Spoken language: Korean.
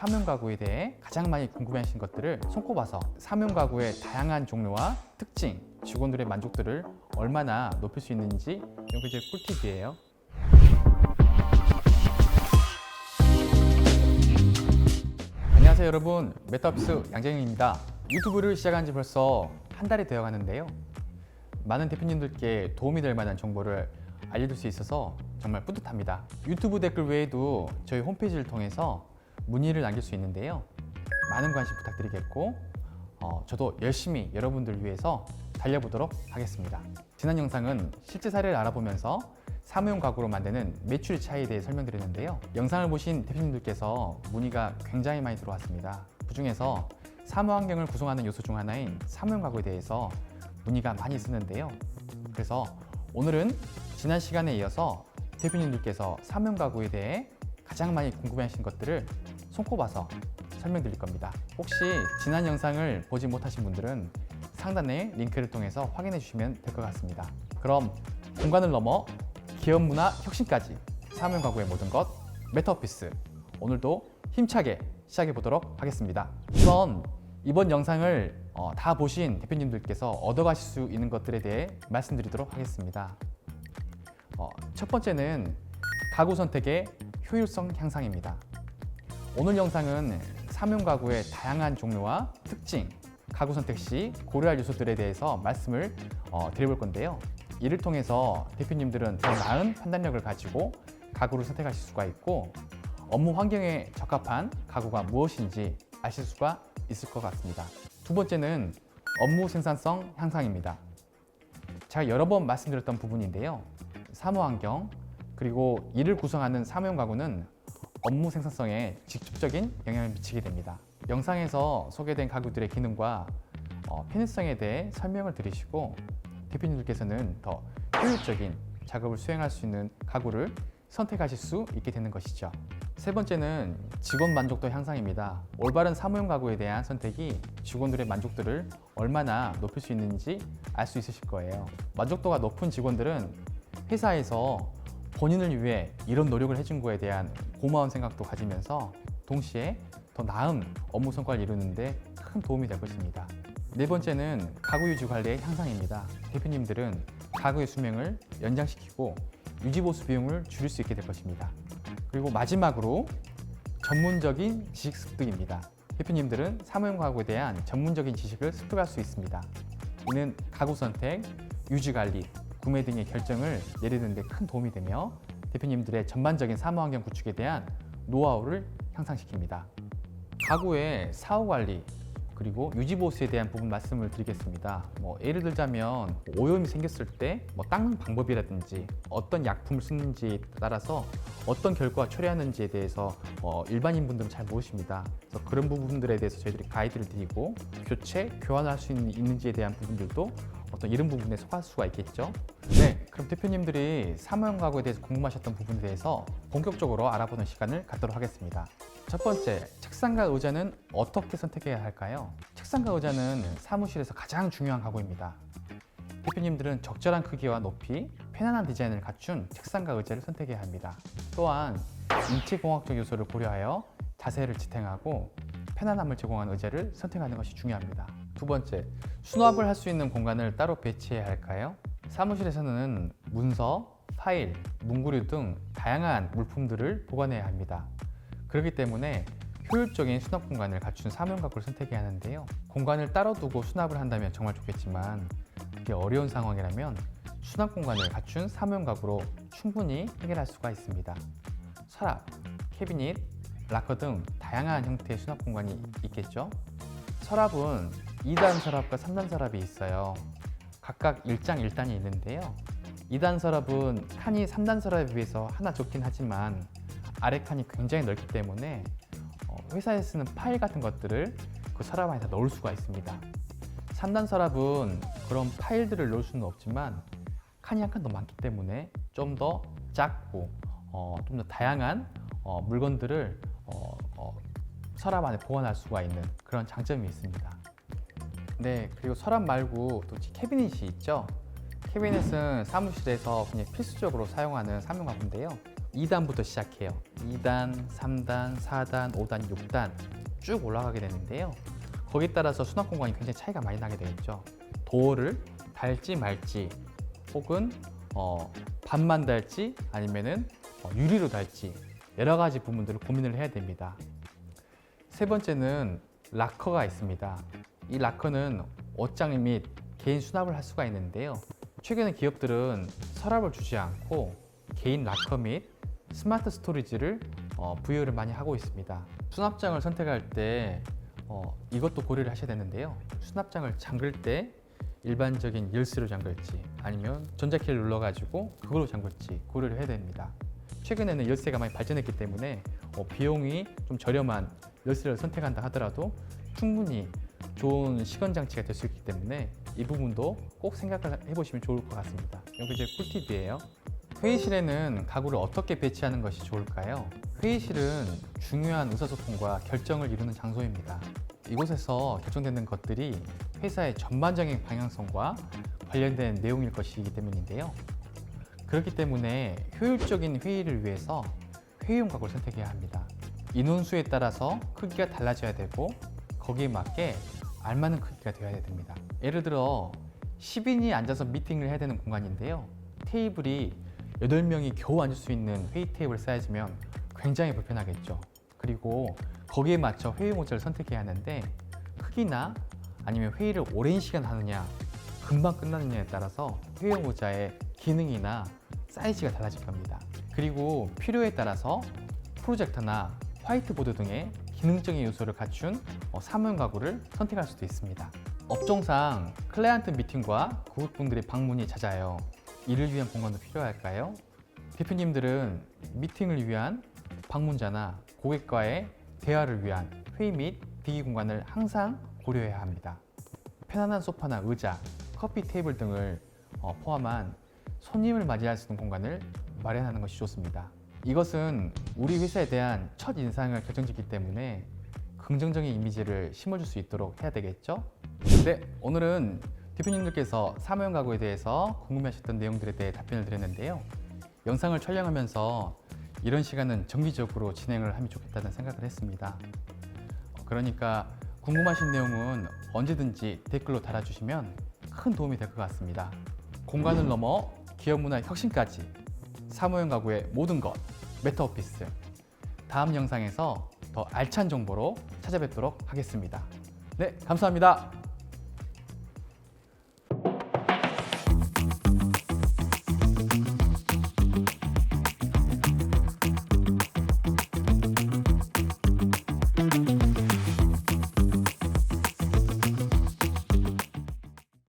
사무용 가구에 대해 가장 많이 궁금해하신 것들을 손꼽아서 사무용 가구의 다양한 종류와 특징, 직원들의 만족도를 얼마나 높일 수 있는지 이게 이제 꿀팁이에요. 안녕하세요 여러분, 메타오피스 양재영입니다. 유튜브를 시작한 지 벌써 한 달이 되어 가는데요. 많은 대표님들께 도움이 될 만한 정보를 알려줄 수 있어서 정말 뿌듯합니다. 유튜브 댓글 외에도 저희 홈페이지를 통해서 문의를 남길 수 있는데요. 많은 관심 부탁드리겠고 저도 열심히 여러분들을 위해서 달려보도록 하겠습니다. 지난 영상은 실제 사례를 알아보면서 사무용 가구로 만드는 매출 차이에 대해 설명드렸는데요. 영상을 보신 대표님들께서 문의가 굉장히 많이 들어왔습니다. 그 중에서 사무 환경을 구성하는 요소 중 하나인 사무용 가구에 대해서 문의가 많이 있었는데요. 그래서 오늘은 지난 시간에 이어서 대표님들께서 사무용 가구에 대해 가장 많이 궁금해하신 것들을 손꼽아서 설명드릴 겁니다. 혹시 지난 영상을 보지 못하신 분들은 상단의 링크를 통해서 확인해 주시면 될 것 같습니다. 그럼 공간을 넘어 기업 문화 혁신까지 사무용 가구의 모든 것 메타오피스, 오늘도 힘차게 시작해 보도록 하겠습니다. 우선 이번 영상을 다 보신 대표님들께서 얻어가실 수 있는 것들에 대해 말씀드리도록 하겠습니다. 첫 번째는 가구 선택의 효율성 향상입니다. 오늘 영상은 사무용 가구의 다양한 종류와 특징, 가구 선택 시 고려할 요소들에 대해서 말씀을 드려볼 건데요. 이를 통해서 대표님들은 더 나은 판단력을 가지고 가구를 선택하실 수가 있고 업무 환경에 적합한 가구가 무엇인지 아실 수가 있을 것 같습니다. 두 번째는 업무 생산성 향상입니다. 제가 여러 번 말씀드렸던 부분인데요. 사무 환경 그리고 이를 구성하는 사무용 가구는 업무 생산성에 직접적인 영향을 미치게 됩니다. 영상에서 소개된 가구들의 기능과 편의성에 대해 설명을 드리시고 대표님들께서는 더 효율적인 작업을 수행할 수 있는 가구를 선택하실 수 있게 되는 것이죠. 세 번째는 직원 만족도 향상입니다. 올바른 사무용 가구에 대한 선택이 직원들의 만족도를 얼마나 높일 수 있는지 알 수 있으실 거예요. 만족도가 높은 직원들은 회사에서 본인을 위해 이런 노력을 해준 거에 대한 고마운 생각도 가지면서 동시에 더 나은 업무 성과를 이루는데 큰 도움이 될 것입니다. 네 번째는 가구 유지 관리의 향상입니다. 대표님들은 가구의 수명을 연장시키고 유지 보수 비용을 줄일 수 있게 될 것입니다. 그리고 마지막으로 전문적인 지식 습득입니다. 대표님들은 사무용 가구에 대한 전문적인 지식을 습득할 수 있습니다. 이는 가구 선택, 유지 관리, 구매 등의 결정을 내리는 데 큰 도움이 되며 대표님들의 전반적인 사무 환경 구축에 대한 노하우를 향상시킵니다. 가구의 사후 관리 그리고 유지 보수에 대한 부분 말씀을 드리겠습니다. 예를 들자면 오염이 생겼을 때 닦는 방법이라든지 어떤 약품을 쓰는지에 따라서 어떤 결과가 초래하는지에 대해서 일반인 분들은 잘 모르십니다. 그래서 그런 부분들에 대해서 저희들이 가이드를 드리고 교체, 교환할 수 있는지에 대한 부분들도 어떤 이런 부분에 속할 수가 있겠죠. 네, 그럼 대표님들이 사무용 가구에 대해서 궁금하셨던 부분에 대해서 본격적으로 알아보는 시간을 갖도록 하겠습니다. 첫 번째, 책상과 의자는 어떻게 선택해야 할까요? 책상과 의자는 사무실에서 가장 중요한 가구입니다. 대표님들은 적절한 크기와 높이, 편안한 디자인을 갖춘 책상과 의자를 선택해야 합니다. 또한 인체공학적 요소를 고려하여 자세를 지탱하고 편안함을 제공하는 의자를 선택하는 것이 중요합니다. 두 번째, 수납을 할 수 있는 공간을 따로 배치해야 할까요? 사무실에서는 문서, 파일, 문구류 등 다양한 물품들을 보관해야 합니다. 그렇기 때문에 효율적인 수납 공간을 갖춘 사무용 가구를 선택해야 하는데요. 공간을 따로 두고 수납을 한다면 정말 좋겠지만 그게 어려운 상황이라면 수납 공간을 갖춘 사무용 가구로 충분히 해결할 수가 있습니다. 서랍, 캐비닛, 락커 등 다양한 형태의 수납 공간이 있겠죠. 서랍은 2단 서랍과 3단 서랍이 있어요. 각각 1장 1단이 있는데요. 2단 서랍은 칸이 3단 서랍에 비해서 하나 적긴 하지만 아래 칸이 굉장히 넓기 때문에 회사에 쓰는 파일 같은 것들을 그 서랍 안에 다 넣을 수가 있습니다. 3단 서랍은 그런 파일들을 넣을 수는 없지만 칸이 한 칸 더 많기 때문에 좀 더 작고 좀 더 다양한 물건들을 서랍 안에 보관할 수가 있는 그런 장점이 있습니다. 네, 그리고 서랍 말고 또 캐비닛이 있죠. 캐비닛은 사무실에서 그냥 필수적으로 사용하는 사무용 가구인데요. 2단부터 시작해요. 2단, 3단, 4단, 5단, 6단 쭉 올라가게 되는데요. 거기에 따라서 수납 공간이 굉장히 차이가 많이 나게 되겠죠. 도어를 달지 말지, 혹은 반만 달지 아니면은 유리로 달지, 여러 가지 부분들을 고민을 해야 됩니다. 세 번째는 락커가 있습니다. 이 락커는 옷장 및 개인 수납을 할 수가 있는데요. 최근에 기업들은 서랍을 주지 않고 개인 락커 및 스마트 스토리지를 부여를 많이 하고 있습니다. 수납장을 선택할 때 이것도 고려를 하셔야 되는데요. 수납장을 잠글 때 일반적인 열쇠로 잠글지 아니면 전자키를 눌러가지고 그걸로 잠글지 고려를 해야 됩니다. 최근에는 열쇠가 많이 발전했기 때문에 비용이 좀 저렴한 열쇠를 선택한다 하더라도 충분히 좋은 시건 장치가 될 수 있기 때문에 이 부분도 꼭 생각을 해보시면 좋을 것 같습니다. 여기 이제 꿀팁이에요. 회의실에는 가구를 어떻게 배치하는 것이 좋을까요? 회의실은 중요한 의사소통과 결정을 이루는 장소입니다. 이곳에서 결정되는 것들이 회사의 전반적인 방향성과 관련된 내용일 것이기 때문인데요. 그렇기 때문에 효율적인 회의를 위해서 회의용 가구를 선택해야 합니다. 인원수에 따라서 크기가 달라져야 되고 거기에 맞게 알맞는 크기가 되어야 됩니다. 예를 들어 10인이 앉아서 미팅을 해야 되는 공간인데요. 테이블이 8명이 겨우 앉을 수 있는 회의 테이블 사이즈면 굉장히 불편하겠죠. 그리고 거기에 맞춰 회의 모자를 선택해야 하는데 크기나 아니면 회의를 오랜 시간 하느냐 금방 끝나느냐에 따라서 회의 모자의 기능이나 사이즈가 달라질 겁니다. 그리고 필요에 따라서 프로젝터나 화이트보드 등의 기능적인 요소를 갖춘 사무용 가구를 선택할 수도 있습니다. 업종상 클라이언트 미팅과 고객분들의 방문이 잦아요. 이를 위한 공간도 필요할까요? 대표님들은 미팅을 위한 방문자나 고객과의 대화를 위한 회의 및 대기 공간을 항상 고려해야 합니다. 편안한 소파나 의자, 커피 테이블 등을 포함한 손님을 맞이할 수 있는 공간을 마련하는 것이 좋습니다. 이것은 우리 회사에 대한 첫 인상을 결정짓기 때문에 긍정적인 이미지를 심어줄 수 있도록 해야 되겠죠? 네, 오늘은 대표님들께서 사무용 가구에 대해서 궁금해하셨던 내용들에 대해 답변을 드렸는데요. 영상을 촬영하면서 이런 시간은 정기적으로 진행을 하면 좋겠다는 생각을 했습니다. 그러니까 궁금하신 내용은 언제든지 댓글로 달아주시면 큰 도움이 될 것 같습니다. 공간을 넘어 기업 문화 혁신까지 사무용 가구의 모든 것 메타오피스, 다음 영상에서 더 알찬 정보로 찾아뵙도록 하겠습니다. 네, 감사합니다.